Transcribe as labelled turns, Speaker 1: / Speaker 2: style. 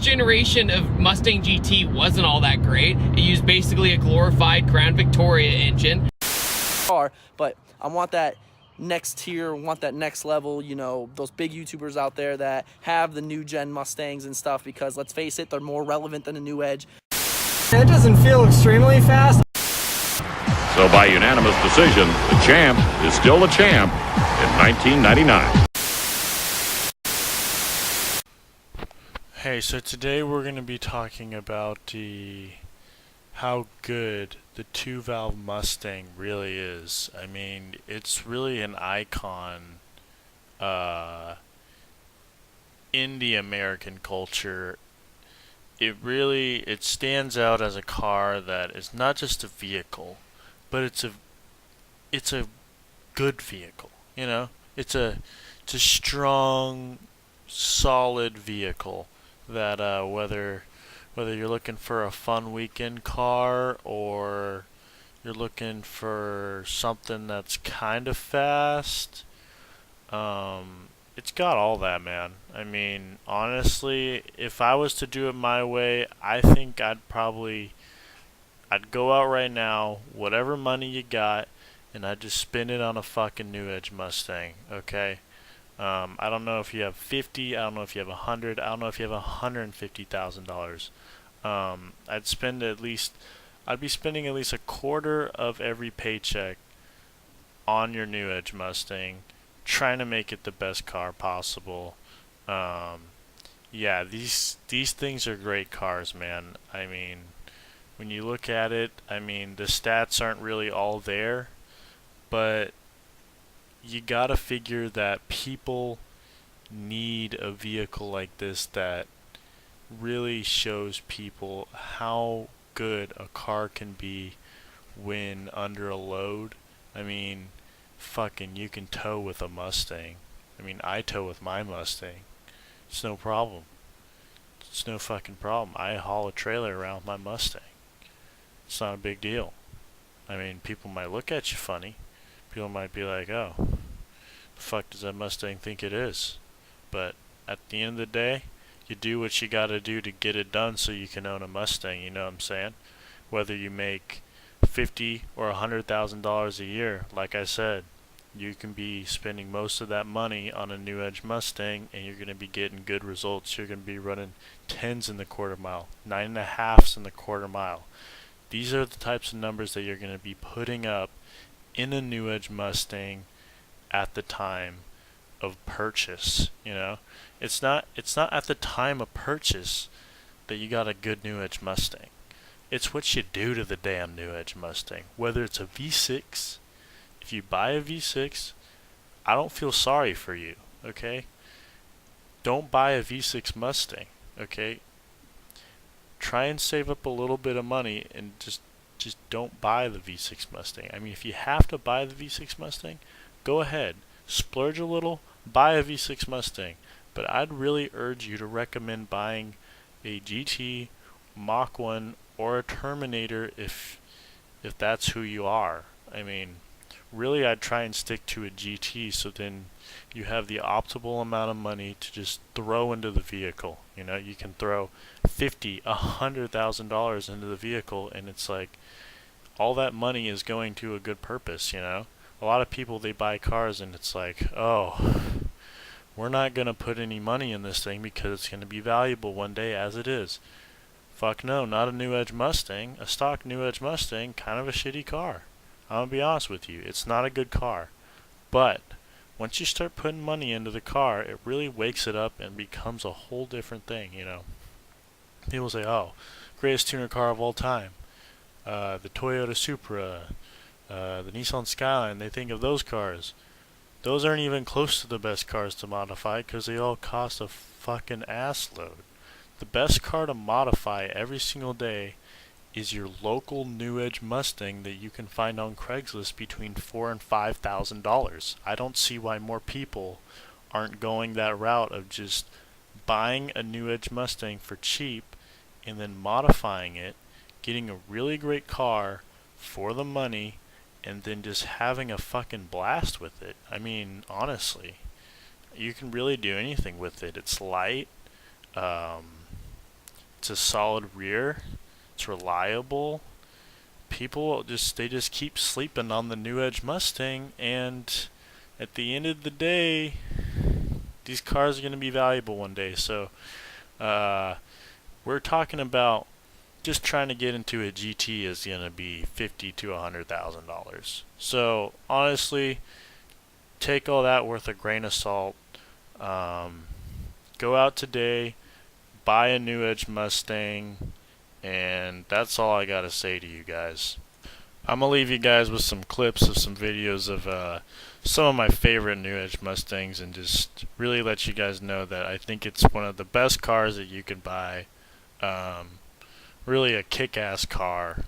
Speaker 1: generation of Mustang GT wasn't all that great. It used basically a glorified Crown Victoria engine.
Speaker 2: But I want that next tier, want that next level, you know, those big YouTubers out there that have the new gen Mustangs and stuff, because let's face it, they're more relevant than a new Edge.
Speaker 3: It doesn't feel extremely fast.
Speaker 4: So by unanimous decision, the champ is still the champ in 1999.
Speaker 5: Hey, so today we're going to be talking about how good the 2-valve Mustang really is. I mean, it's really an icon in the American culture. It stands out as a car that is not just a vehicle, but it's a good vehicle. You know, it's a strong, solid vehicle that whether you're looking for a fun weekend car or you're looking for something that's kind of fast, it's got all that, man. I mean, honestly, if I was to do it my way, I think I'd go out right now, whatever money you got, and I'd just spend it on a fucking New Edge Mustang, okay? I don't know if you have 50, I don't know if you have 100, I don't know if you have $150,000. I'd be spending at least a quarter of every paycheck on your New Edge Mustang, trying to make it the best car possible. Yeah, these things are great cars, man. I mean, when you look at it, I mean, the stats aren't really all there, but you gotta figure that people need a vehicle like this that really shows people how good a car can be when under a load. I mean, fucking, you can tow with a Mustang. I mean, I tow with my Mustang. It's no problem. It's no fucking problem. I haul a trailer around with my Mustang. It's not a big deal. I mean, people might look at you funny. People might be like, oh, the fuck does that Mustang think it is? But at the end of the day, you do what you gotta do to get it done so you can own a Mustang, you know what I'm saying? Whether you make $50,000 or $100,000 a year, like I said, you can be spending most of that money on a New Edge Mustang and you're gonna be getting good results. You're gonna be running 10s in the quarter mile, 9.5s in the quarter mile. These are the types of numbers that you're gonna be putting up in a New Edge Mustang at the time of purchase. You know, it's not at the time of purchase that you got a good New Edge Mustang. It's what you do to the damn New Edge Mustang. Whether it's a V6, if you buy a V6, I don't feel sorry for you, okay? Don't buy a V6 Mustang, okay? Try and save up a little bit of money and just don't buy the V6 Mustang. I mean, if you have to buy the V6 Mustang, go ahead, splurge a little, buy a V6 Mustang. But I'd really urge you to recommend buying a GT, Mach 1, or a Terminator if that's who you are. I mean, really, I'd try and stick to a GT so then you have the optimal amount of money to just throw into the vehicle. You know, you can throw $50,000, $100,000 into the vehicle, and it's like all that money is going to a good purpose. You know, a lot of people, they buy cars and it's like, oh, we're not gonna put any money in this thing because it's gonna be valuable one day, as it is. Fuck no, not a New Edge Mustang. A stock New Edge Mustang, kind of a shitty car. I'm gonna be honest with you, it's not a good car. But once you start putting money into the car, it really wakes it up and becomes a whole different thing, you know. People say, oh, greatest tuner car of all time. The Toyota Supra, the Nissan Skyline, they think of those cars. Those aren't even close to the best cars to modify because they all cost a fucking ass load. The best car to modify every single day is your local New Edge Mustang that you can find on Craigslist between $4,000 and $5,000. I don't see why more people aren't going that route of just buying a New Edge Mustang for cheap and then modifying it, getting a really great car for the money, and then just having a fucking blast with it. I mean, honestly, you can really do anything with it. It's light. It's a solid rear. It's reliable. People just keep sleeping on the New Edge Mustang, and at the end of the day, these cars are going to be valuable one day. So we're talking about just trying to get into a GT is going to be $50,000 to $100,000. So honestly, take all that with a grain of salt. Go out today, buy a New Edge Mustang, and that's all I got to say to you guys. I'm going to leave you guys with some clips of some videos of some of my favorite New Edge Mustangs, and just really let you guys know that I think it's one of the best cars that you can buy. Really a kick-ass car.